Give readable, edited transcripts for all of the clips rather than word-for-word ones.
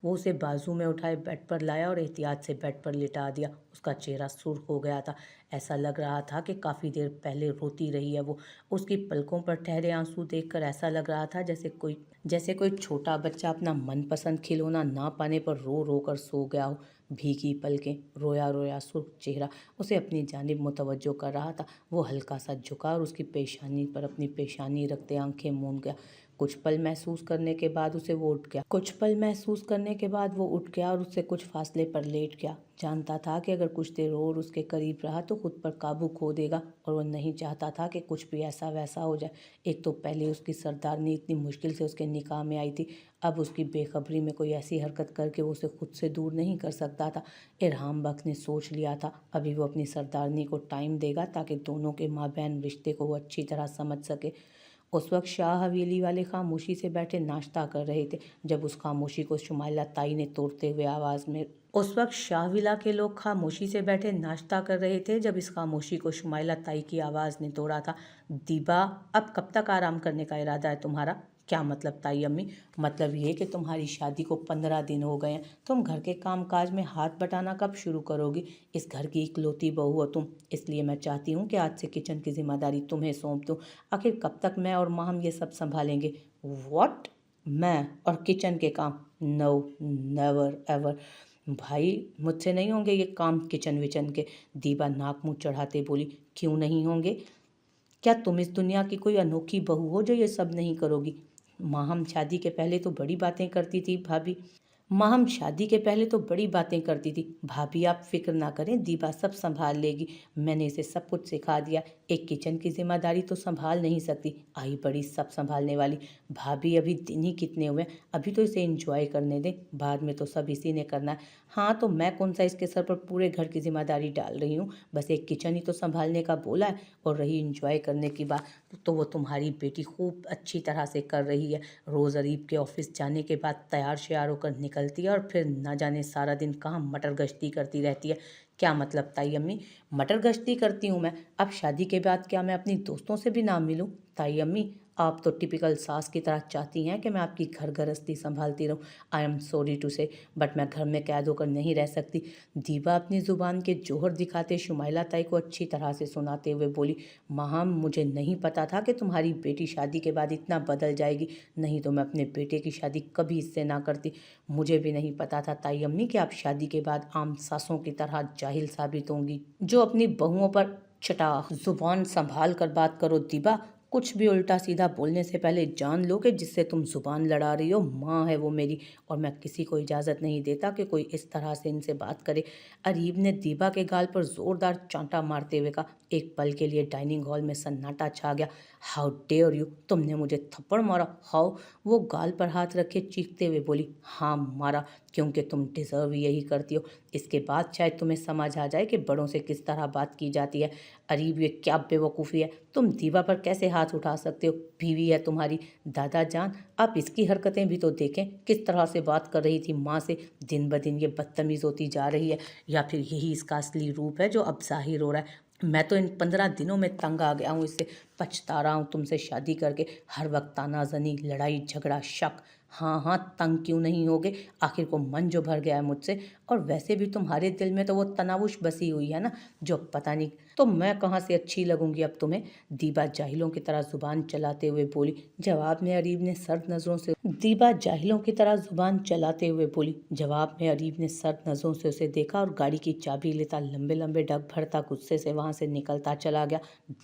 वो उसे बाजू में उठाए बेड पर लाया और एहतियात से बेड पर लिटा दिया। उसका चेहरा सुर्ख हो गया था। ऐसा लग रहा था कि काफ़ी देर पहले रोती रही है वो। उसकी पलकों पर ठहरे आंसू देखकर ऐसा लग रहा था जैसे कोई छोटा बच्चा अपना मनपसंद खिलौना ना पाने पर रो रो कर सो गया हो। भीगी पलकें, रोया रोया सुर्ख चेहरा उसे अपनी जानिब मुतवज्जो कर रहा था। वो हल्का सा झुका और उसकी पेशानी पर अपनी पेशानी रखते आंखें मूंद गया। कुछ पल महसूस करने के बाद वो उठ गया और उससे कुछ फासले पर लेट गया। जानता था कि अगर कुछ देर और उसके करीब रहा तो खुद पर काबू खो देगा, और वो नहीं चाहता था कि कुछ भी ऐसा वैसा हो जाए। एक तो पहले उसकी सरदारनी इतनी मुश्किल से उसके निकाह में आई थी, अब उसकी बेखबरी में कोई ऐसी हरकत करके वो उसे खुद से दूर नहीं कर सकता था। इरहाम बख्श ने सोच लिया था अभी वो अपनी सरदारनी को टाइम देगा ताकि दोनों के माबैन रिश्ते को वो अच्छी तरह समझ सके। उस वक्त शाह हवेली वाले खामोशी से बैठे नाश्ता कर रहे थे जब उस खामोशी को शुमाइला ताई ने तोड़ते हुए आवाज़ में उस वक्त शाह विला के लोग खामोशी से बैठे नाश्ता कर रहे थे जब इस खामोशी को शुमाइला ताई की आवाज़ ने तोड़ा था। दीबा, अब कब तक आराम करने का इरादा है तुम्हारा? क्या मतलब ताई अम्मी? मतलब ये कि तुम्हारी शादी को 15 दिन हो गए हैं। तुम घर के काम काज में हाथ बटाना कब शुरू करोगी? इस घर की इकलौती बहू हो तुम, इसलिए मैं चाहती हूँ कि आज से किचन की जिम्मेदारी तुम्हें सौंप दूँ। आखिर कब तक मैं और माँ हम ये सब संभालेंगे? व्हाट? मैं और किचन के काम? No, never ever. भाई, मुझसे नहीं होंगे ये काम किचन विचन के। दीबा नाक मुंह चढ़ाते बोली। क्यों नहीं होंगे? क्या तुम इस दुनिया की कोई अनोखी बहू हो जो ये सब नहीं करोगी? माँ हम शादी के पहले तो बड़ी बातें करती थी भाभी। माँ हम शादी के पहले तो बड़ी बातें करती थी भाभी, आप फिक्र ना करें, दीबा सब संभाल लेगी। मैंने इसे सब कुछ सिखा दिया। एक किचन की जिम्मेदारी तो संभाल नहीं सकती, आई बड़ी सब संभालने वाली। भाभी, अभी दिन ही कितने हुए, अभी तो इसे एंजॉय करने दें, बाद में तो सब इसी ने करना है। हाँ, तो मैं कौन सा इसके सर पर पूरे घर की जिम्मेदारी डाल रही हूँ, बस एक किचन ही तो संभालने का बोला है। और रही इंजॉय करने की बात, तो वो तुम्हारी बेटी खूब अच्छी तरह से कर रही है। रोज़ अरीब के ऑफिस जाने के बाद तैयार श्यार होकर निकलती है और फिर न जाने सारा दिन कहाँ मटर गश्ती करती रहती है। क्या मतलब ताई अम्मी? मटर गश्ती करती हूँ मैं? अब शादी के बाद क्या मैं अपनी दोस्तों से भी ना मिलूँ? ताई अम्मी, आप तो टिपिकल सास की तरह चाहती हैं कि मैं आपकी घर गृहस्थी संभालती रहूं। आई एम सॉरी टू से, बट मैं घर में कैद होकर नहीं रह सकती। दीबा अपनी ज़ुबान के जोहर दिखाते शुमाइला ताई को अच्छी तरह से सुनाते हुए बोली। माँ, मुझे नहीं पता था कि तुम्हारी बेटी शादी के बाद इतना बदल जाएगी, नहीं तो मैं अपने बेटे की शादी कभी इससे ना करती। मुझे भी नहीं पता था ताई अम्मी कि आप शादी के बाद आम सासों की तरह जाहिल साबित होंगी जो अपनी बहुओं पर चटा। जुबान संभाल कर बात करो दीबा, कुछ भी उल्टा सीधा बोलने से पहले जान लो कि जिससे तुम जुबान लड़ा रही हो माँ है वो मेरी, और मैं किसी को इजाज़त नहीं देता कि कोई इस तरह से इनसे बात करे। अरीब ने दीबा के गाल पर ज़ोरदार चांटा मारते हुए कहा। एक पल के लिए डाइनिंग हॉल में सन्नाटा छा गया। हाउ डेयर यू, तुमने मुझे थप्पड़ मारा? हाउ? वो गाल पर हाथ रखे चीखते हुए बोली। हाँ मारा, क्योंकि तुम डिज़र्व यही करती हो। इसके बाद शायद तुम्हें समझ आ जाए कि बड़ों से किस तरह बात की जाती है। अरीब, ये क्या बेवकूफ़ी है? तुम दीवा पर कैसे हाथ उठा सकते हो? बीवी है तुम्हारी। दादा जान, आप इसकी हरकतें भी तो देखें, किस तरह से बात कर रही थी माँ से। दिन ब दिन ये बदतमीज़ होती जा रही है, या फिर यही इसका असली रूप है जो अब ज़ाहिर हो रहा है। मैं तो इन 15 दिनों में तंग आ गया हूँ इससे, पछता रहा हूँ तुमसे शादी करके। हर वक्त तानाजनी, लड़ाई झगड़ा, शक। हाँ हाँ, तंग क्यों नहीं होगे? आखिर को मन जो भर गया है मुझसे। और वैसे भी तुम्हारे दिल में तो वो तनावुश बसी हुई है ना, जो पता नहीं, तो मैं कहाँ से अच्छी लगूंगी अब तुम्हें? दीबा जाहिलों की तरह जुबान चलाते हुए बोली। जवाब में अरीब ने सर्द नज़रों से दीबा जाहिलों की तरह जुबान चलाते हुए बोली। जवाब में अरीब ने सर्द नज़रों से उसे देखा और गाड़ी की चाबी लेता लंबे लंबे डग भरता गुस्से से वहां से निकलता चला गया।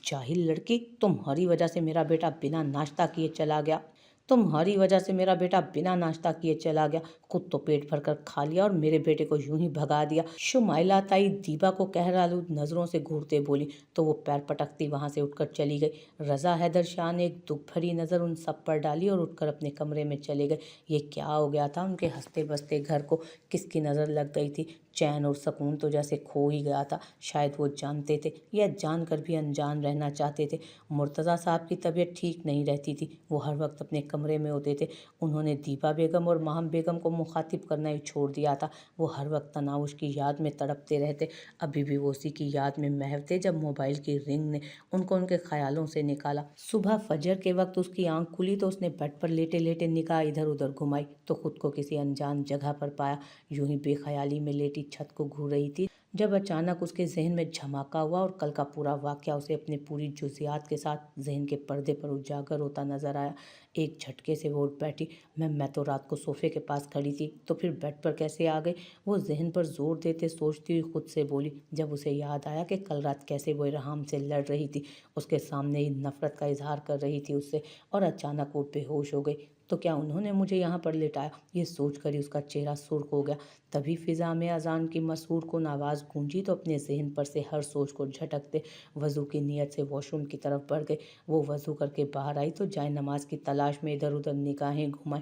जाहिल लड़की, तुम्हारी वजह से मेरा बेटा बिना नाश्ता किए चला गया। तुम्हारी वजह से मेरा बेटा बिना नाश्ता किए चला गया। खुद तो पेट भरकर खा लिया और मेरे बेटे को यूं ही भगा दिया। शुमाइला ताई दीबा को कहरालू नजरों से घूरते बोली, तो वो पैर पटकती वहां से उठकर चली गई। रजा हैदर शाह ने एक दुख भरी नज़र उन सब पर डाली और उठकर अपने कमरे में चले गए। ये क्या हो गया था उनके हंसते बसते घर को? किसकी नज़र लग गई थी? चैन और सुकून तो जैसे खो ही गया था। शायद वो जानते थे या जानकर भी अनजान रहना चाहते थे। मुर्तज़ा साहब की तबीयत ठीक नहीं रहती थी। वो हर वक्त अपने कमरे में होते थे। उन्होंने दीपा बेगम और माहम बेगम को मुखातिब करना ही छोड़ दिया था। वो हर वक्त तनाउश की याद में तड़पते रहते। अभी भी वो उसी की याद में महव थे जब मोबाइल की रिंग ने उनको उनके ख्यालों से निकाला। सुबह फजर के वक्त उसकी आंख खुली तो उसने बेड पर लेटे लेटे निगाह इधर उधर घुमाई तो खुद को किसी अनजान जगह पर पाया। यूं ही बेख्याली में लेटी छत को घूर रही थी जब अचानक उसके जहन में झमाका हुआ और कल का पूरा वाकया उसे अपनी पूरी जुजियात के साथ जहन के पर्दे पर उजागर होता नजर आया। एक झटके से वो उठ बैठी। मैं तो रात को सोफे के पास खड़ी थी तो फिर बेड पर कैसे आ गई? वो जहन पर जोर देते सोचती हुई खुद से बोली। जब उसे याद आया कि कल रात कैसे वो इरहाम से लड़ रही थी, उसके सामने ही नफरत का इजहार कर रही थी उससे, और अचानक वो बेहोश हो गई, तो क्या उन्होंने मुझे यहाँ पर लिटाया? ये सोचकर ही उसका चेहरा सुर्ख हो गया। तभी फिजा में अजान की मसहूर कुन आवाज़ गूंजी तो अपने जहन पर से हर सोच को झटकते वज़ू की नीयत से वॉशरूम की तरफ बढ़ गई। वो वज़ू करके बाहर आई तो जाए नमाज की तलाश में इधर उधर निगाहें घुमाई।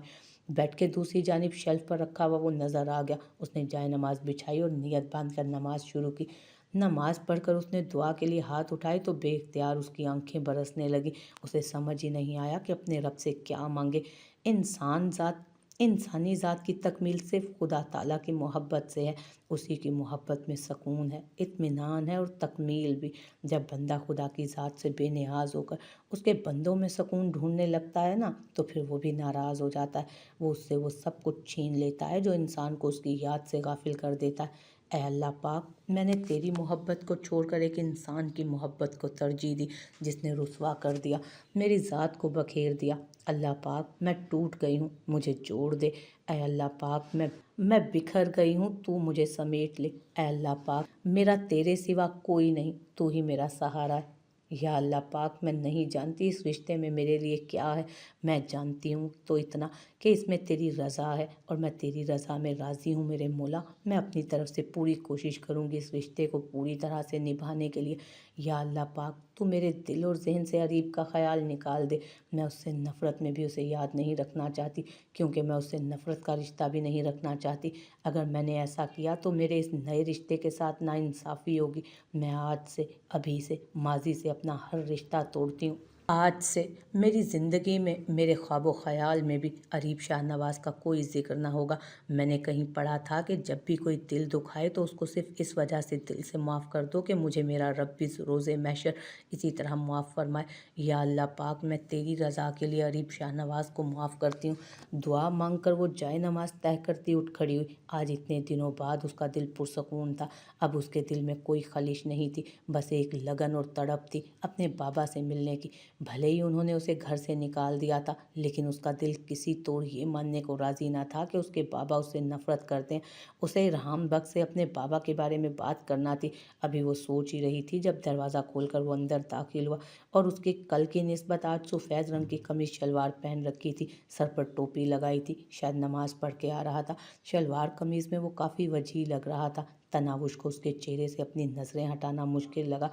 बेड के दूसरी जानिब शेल्फ पर रखा हुआ वो नज़र आ गया। उसने जाए नमाज बिछाई और नियत बांधकर नमाज शुरू की। नमाज पढ़कर उसने दुआ के लिए हाथ उठाए तो बेख्तियार उसकी आंखें बरसने लगी। उसे समझ ही नहीं आया कि अपने रब से क्या मांगे। इंसानी ज़ात की तकमील सिर्फ खुदा ताला की मोहब्बत से है। उसी की मोहब्बत में सकून है, इत्मीनान है और तकमील भी। जब बंदा खुदा की ज़ात से बेनियाज होकर उसके बंदों में सकून ढूंढने लगता है ना, तो फिर वो भी नाराज़ हो जाता है। वो उससे वो सब कुछ छीन लेता है जो इंसान को उसकी याद से गाफिल कर देता है। ऐ अल्लाह पाक, मैंने तेरी मोहब्बत को छोड़कर एक इंसान की मोहब्बत को तरजीह दी जिसने रुसवा कर दिया, मेरी ज़ात को बखेर दिया। अल्लाह पाक, मैं टूट गई हूँ, मुझे जोड़ दे। ऐ अल्लाह पाक, मैं बिखर गई हूँ, तू मुझे समेट ले। ऐ अल्लाह पाक, मेरा तेरे सिवा कोई नहीं, तू ही मेरा सहारा है। या अल्लाह पाक, मैं नहीं जानती इस रिश्ते में मेरे लिए क्या है। मैं जानती हूँ तो इतना कि इसमें तेरी रज़ा है और मैं तेरी रज़ा में राज़ी हूँ मेरे मौला। मैं अपनी तरफ से पूरी कोशिश करूँगी इस रिश्ते को पूरी तरह से निभाने के लिए। या अल्लाह पाक, तू मेरे दिल और जहन से अरीब का ख्याल निकाल दे। मैं उससे नफ़रत में भी उसे याद नहीं रखना चाहती, क्योंकि मैं उससे नफ़रत का रिश्ता भी नहीं रखना चाहती। अगर मैंने ऐसा किया तो मेरे इस नए रिश्ते के साथ नाइंसाफ़ी होगी। मैं आज से, अभी से, माजी से अपना हर रिश्ता तोड़ती हूँ। आज से मेरी ज़िंदगी में, मेरे ख्वाब व ख़याल में भी अरीब शाहनवाज़ का कोई ज़िक्र ना होगा। मैंने कहीं पढ़ा था कि जब भी कोई दिल दुखाए तो उसको सिर्फ़ इस वजह से दिल से माफ़ कर दो कि मुझे मेरा रब भी रोज़े महशर इसी तरह माफ़ फरमाए। या अल्लाह पाक, मैं तेरी रज़ा के लिए अरीब शाहनवाज़ को माफ़ करती हूँ। दुआ मांग कर वो जाए नमाज तय करती उठ खड़ी हुई। आज इतने दिनों बाद उसका दिल पुरसकून था। अब उसके दिल में कोई खलिश नहीं थी, बस एक लगन और तड़प थी अपने बाबा से मिलने की। भले ही उन्होंने उसे घर से निकाल दिया था, लेकिन उसका दिल किसी तोड़ ये मानने को राज़ी ना था कि उसके बाबा उससे नफ़रत करते हैं। उसे इरहाम बख्श से अपने बाबा के बारे में बात करना थी। अभी वो सोच ही रही थी जब दरवाज़ा खोलकर वो अंदर दाखिल हुआ और उसकी कल की निस्बत आज सफ़ेद रंग की कमीज शलवार पहन रखी थी, सर पर टोपी लगाई थी, शायद नमाज पढ़ के आ रहा था। शलवार कमीज़ में वो काफ़ी वजीह लग रहा था। तनावुश को उसके चेहरे से अपनी नज़रें हटाना मुश्किल लगा।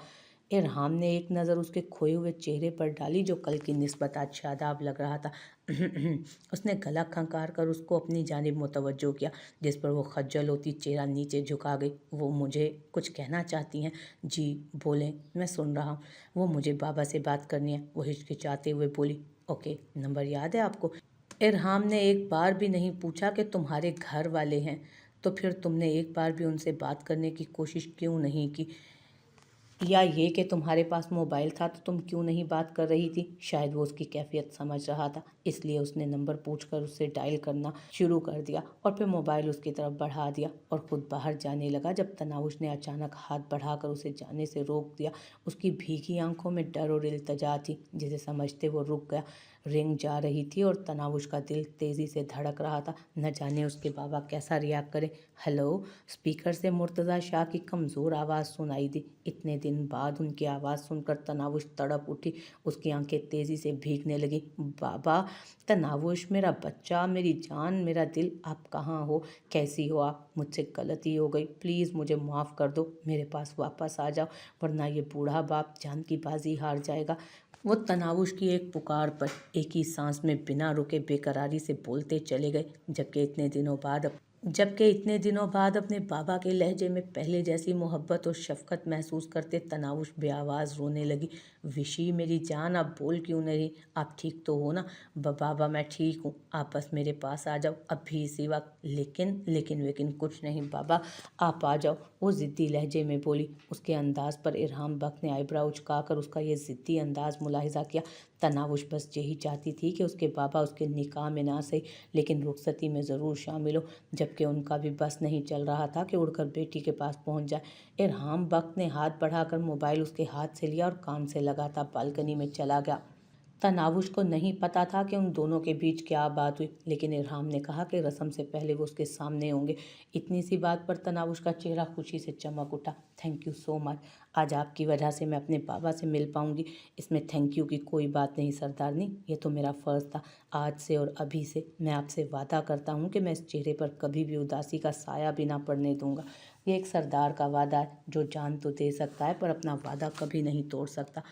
इरहाम ने एक नज़र उसके खोए हुए चेहरे पर डाली जो कल की निस्बत आज शादाब लग रहा था। उसने गला खंकार कर उसको अपनी जानिब मुतवज्जो किया, जिस पर वो खज्जल होती चेहरा नीचे झुका गई। वो मुझे कुछ कहना चाहती हैं? जी बोलें, मैं सुन रहा हूँ। वो मुझे बाबा से बात करनी है, वो हिचकिचाते हुए बोली। ओके, नंबर याद है आपको? इरहाम ने एक बार भी नहीं पूछा कि तुम्हारे घर वाले हैं, तो फिर तुमने एक बार भी उनसे बात करने की कोशिश क्यों नहीं की? या ये कि तुम्हारे पास मोबाइल था तो तुम क्यों नहीं बात कर रही थी? शायद वो उसकी कैफियत समझ रहा था, इसलिए उसने नंबर पूछकर उससे डायल करना शुरू कर दिया और फिर मोबाइल उसकी तरफ बढ़ा दिया और खुद बाहर जाने लगा जब तनाउश ने अचानक हाथ बढ़ाकर उसे जाने से रोक दिया। उसकी भीगी आंखों में डर और इल्तजा थी, जिसे समझते वो रुक गया। रिंग जा रही थी और तनाउश का दिल तेज़ी से धड़क रहा था, न जाने उसके बाबा कैसा रिएक्ट करें। हेलो, स्पीकर से मुर्तज़ा शाह की कमज़ोर आवाज़ सुनाई दी। इतने दिन बाद उनकी आवाज़ सुनकर तनावुश तड़प उठी, उसकी आंखें तेज़ी से भीगने लगी। बाबा, तनावुश, मेरा बच्चा, मेरी जान, मेरा दिल, आप कहाँ हो? कैसी हो आप? मुझसे गलती हो गई, प्लीज़ मुझे माफ़ कर दो, मेरे पास वापस आ जाओ, वरना ये बूढ़ा बाप जान की बाजी हार जाएगा। वो तनावुश की एक पुकार पर एक ही सांस में बिना रुके बेकरारी से बोलते चले गए, जबकि इतने दिनों बाद जबकि इतने दिनों बाद अपने बाबा के लहजे में पहले जैसी मोहब्बत और शफकत महसूस करते तनाउश बेआवाज़ रोने लगी। विशी मेरी जान, आप बोल क्यों नहीं? आप ठीक तो हो ना? बाबा मैं ठीक हूँ, आप बस मेरे पास आ जाओ अभी इसी वक्त। लेकिन लेकिन लेकिन कुछ नहीं बाबा, आप आ जाओ, वो ज़िद्दी लहजे में बोली। उसके अंदाज पर इरहाम बख्श ने आईब्रो उचकाकर उसका ये ज़िद्दी अंदाज मुलाहिजा किया। तनाउश बस यही चाहती थी कि उसके बाबा उसके निकाह में ना सही लेकिन रुखसती में ज़रूर शामिल हो, जबकि उनका भी बस नहीं चल रहा था कि उड़कर बेटी के पास पहुंच जाए। इरहाम बख्श ने हाथ बढ़ाकर मोबाइल उसके हाथ से लिया और कान से लगाता बालकनी में चला गया। तनावुश को नहीं पता था कि उन दोनों के बीच क्या बात हुई, लेकिन इरहाम ने कहा कि रस्म से पहले वो उसके सामने होंगे। इतनी सी बात पर तनावुश का चेहरा खुशी से चमक उठा। थैंक यू सो मच, आज आपकी वजह से मैं अपने बाबा से मिल पाऊंगी। इसमें थैंक यू की कोई बात नहीं सरदारनी, ये तो मेरा फ़र्ज़ था। आज से और अभी से मैं आपसे वादा करता हूँ कि मैं इस चेहरे पर कभी भी उदासी का साया भी ना पड़ने दूंगा। ये एक सरदार का वादा है जो जान तो दे सकता है पर अपना वादा कभी नहीं तोड़ सकता।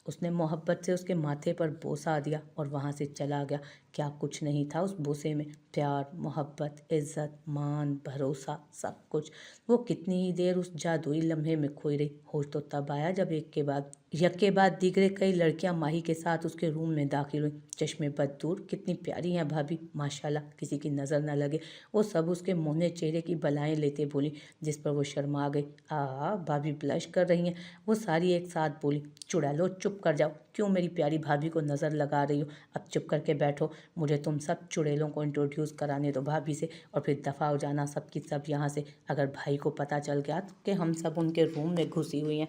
उसने मोहब्बत से उसके माथे पर बोसा दिया और वहाँ से चला गया। क्या कुछ नहीं था उस बोसे में? प्यार, मोहब्बत, इज्जत, मान, भरोसा, सब कुछ। वो कितनी ही देर उस जादुई लम्हे में खोई रही। होश तो तब आया जब एक के बाद दीगरे कई लड़कियां माही के साथ उसके रूम में दाखिल हुई। चश्मे बद दूर, कितनी प्यारी हैं भाभी, माशाल्लाह, किसी की नज़र न लगे। वो सब उसके मोहने चेहरे की बलाएं लेते बोली, जिस पर वो शर्मा गई। भाभी ब्लश कर रही हैं, वो सारी एक साथ बोली। चुड़ैलो चुप कर जाओ, क्यों मेरी प्यारी भाभी को नज़र लगा रही हो? अब चुप करके बैठो, मुझे तुम सब चुड़ैलों को इंट्रोड्यूस कराने दो भाभी से, और फिर दफ़ा हो जाना सब की सब यहाँ से। अगर भाई को पता चल गया कि हम सब उनके रूम में घुसी हुई हैं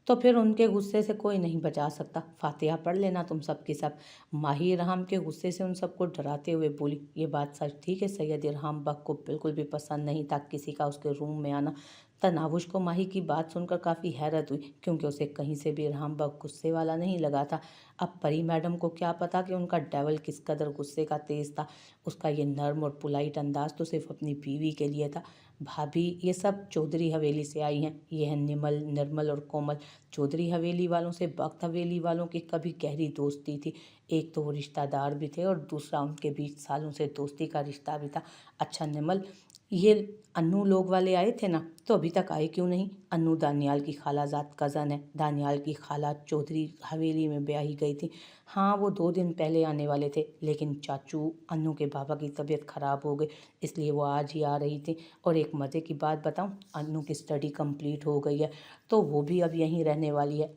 तो फिर उनके गुस्से से कोई नहीं बचा सकता। फातिहा पढ़ लेना तुम सब की सब। माही इरहाम के गुस्से से उन सबको डराते हुए बोली। ये बात सच थी कि सैयद इरहाम बख्श को बिल्कुल भी पसंद नहीं था किसी का उसके रूम में आना। तनावुश को माही की बात सुनकर काफ़ी हैरत हुई, क्योंकि उसे कहीं से भी इरहाम बख्श गुस्से वाला नहीं लगा था। अब परी मैडम को क्या पता कि उनका डेवल किस कदर गुस्से का तेज़ था। उसका ये नर्म और पुलाइट अंदाज तो सिर्फ अपनी बीवी के लिए था। भाभी, ये सब चौधरी हवेली से आई हैं। ये है निमल, निर्मल और कोमल। चौधरी हवेली वालों से बख्त हवेली वालों की कभी गहरी दोस्ती थी। एक तो वो रिश्तेदार भी थे और दूसरा उनके बीच सालों से दोस्ती का रिश्ता भी था। अच्छा निमल, ये अन्नू लोग वाले आए थे ना, तो अभी तक आए क्यों नहीं? अन्नू दानियाल की खालाजाद कज़न है। दानियाल की खाला चौधरी हवेली में ब्याही गई थी। हाँ, वो 2 दिन पहले आने वाले थे, लेकिन चाचू अन्नू के बाबा की तबीयत ख़राब हो गई, इसलिए वो आज ही आ रही थी। और एक मज़े की बात बताऊँ, अन्नू की स्टडी कंप्लीट हो गई है, तो वो भी अब यहीं रहने वाली है।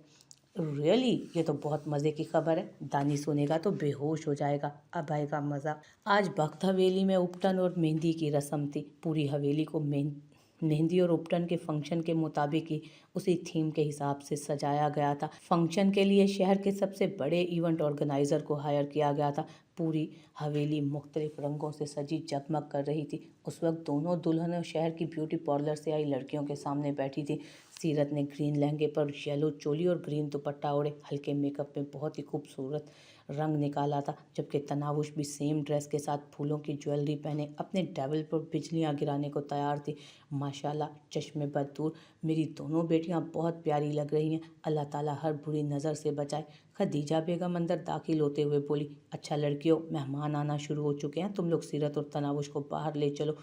रियली, ये तो बहुत मज़े की खबर है। दानी सुनेगा तो बेहोश हो जाएगा। अब आएगा मज़ा। आज बख्त हवेली में उपटन और मेहंदी की रस्म थी। पूरी हवेली को मेहंदी और उपटन के फंक्शन के मुताबिक ही उसी थीम के हिसाब से सजाया गया था। फंक्शन के लिए शहर के सबसे बड़े इवेंट ऑर्गेनाइज़र को हायर किया गया था। पूरी हवेली मुख्तलिफ रंगों से सजी जगमग कर रही थी। उस वक्त दोनों दुल्हनें शहर की ब्यूटी पार्लर से आई लड़कियों के सामने बैठी थी। सीरत ने ग्रीन लहंगे पर येलो चोली और ग्रीन दुपट्टा ओढ़े हल्के मेकअप में बहुत ही खूबसूरत रंग निकाला था, जबकि तनावुश भी सेम ड्रेस के साथ फूलों की ज्वेलरी पहने अपने डेवल पर बिजलियां गिराने को तैयार थी। माशाल्लाह, चश्मे बद दूर, मेरी दोनों बेटियां बहुत प्यारी लग रही हैं। अल्लाह ताला हर बुरी नज़र से बचाए। खदीजा बेगम अंदर दाखिल होते हुए बोली। अच्छा लड़कियों, मेहमान आना शुरू हो चुके हैं, तुम लोग सीरत और तनावुश को बाहर ले चलो।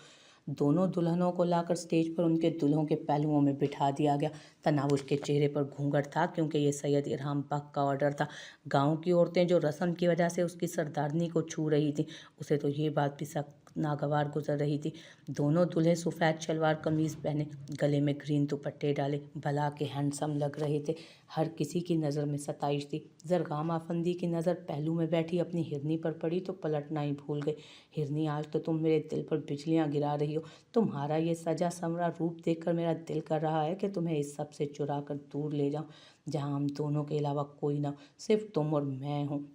दोनों दुल्हनों को लाकर स्टेज पर उनके दुल्हों के पहलुओं में बिठा दिया गया। तनावुश के चेहरे पर घूंघट था, क्योंकि ये सैयद इरहाम बख्श का ऑर्डर था। गांव की औरतें जो रस्म की वजह से उसकी सरदारनी को छू रही थी, उसे तो ये बात भी सख्त नागवार गुजर रही थी। दोनों दूल्हे सफ़ेद शलवार कमीज़ पहने, गले में ग्रीन दुपट्टे डाले, भला के हैंडसम लग रहे थे। हर किसी की नज़र में सताइश थी। ज़रगाम आफंदी की नज़र पहलू में बैठी अपनी हिरनी पर पड़ी तो पलटना ही भूल गई। हिरनी, आज तो तुम मेरे दिल पर बिजलियां गिरा रही हो। तुम्हारा ये सजा संवरा रूप देखकर मेरा दिल कर रहा है कि तुम्हें इस सब से चुरा कर दूर ले जाऊं, जहां हम दोनों के अलावा कोई ना, सिर्फ तुम और मैं हूँ,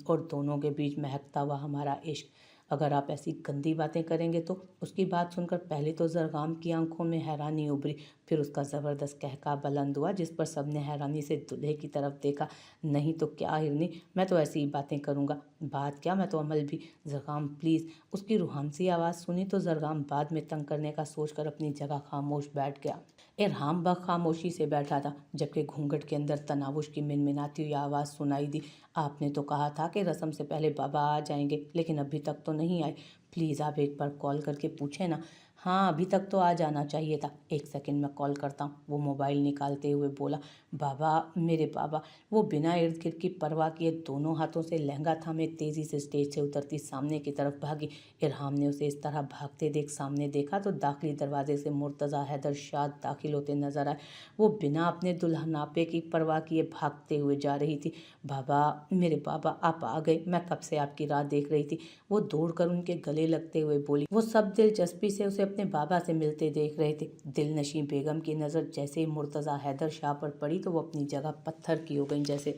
और दोनों के बीच महकता हुआ हमारा इश्क। अगर आप ऐसी गंदी बातें करेंगे तो। उसकी बात सुनकर पहले तो ज़रगाम की आंखों में हैरानी उभरी, फिर उसका ज़बरदस्त कहका बुलंद हुआ, जिस पर सबने हैरानी से दूल्हे की तरफ देखा। नहीं तो क्या हिरनी, मैं तो ऐसी ही बातें करूँगा। बात क्या, मैं तो अमल भी। ज़रगाम प्लीज़। उसकी रूहान सी आवाज़ सुनी तो ज़रगाम बाद में तंग करने का सोचकर अपनी जगह खामोश बैठ गया। इरहाम बख्श खामोशी से बैठा था, जबकि घूंघट के अंदर तनावुश की मिनमिनाती हुई आवाज़ सुनाई दी। आपने तो कहा था कि रस्म से पहले बाबा आ जाएंगे, लेकिन अभी तक तो नहीं आए। प्लीज़ आप एक बार कॉल करके पूछें ना। हाँ अभी तक तो आ जाना चाहिए था, 1 सेकंड में कॉल करता हूँ। वो मोबाइल निकालते हुए बोला। बाबा, मेरे बाबा। वो बिना इर्द गिर्द की परवाह किए दोनों हाथों से लहंगा थामे तेजी से स्टेज से उतरती सामने की तरफ भागी। इरहाम ने उसे इस तरह भागते देख सामने देखा तो दाखिली दरवाजे से मुर्तज़ा हैदर शाद दाखिल होते नजर आए। वो बिना अपने दुल्हनापे की परवाह किए भागते हुए जा रही थी। बाबा, मेरे बाबा, आप आ गए, मैं कब से आपकी राह देख रही थी। वो दौड़कर उनके गले लगते हुए बोली। वो सब दिलचस्पी से उसे अपने बाबा से मिलते देख रहे थे। दिलनशी बेगम की नज़र जैसे ही मुर्तज़ा हैदर शाह पर पड़ी तो वो अपनी जगह पत्थर की हो गई, जैसे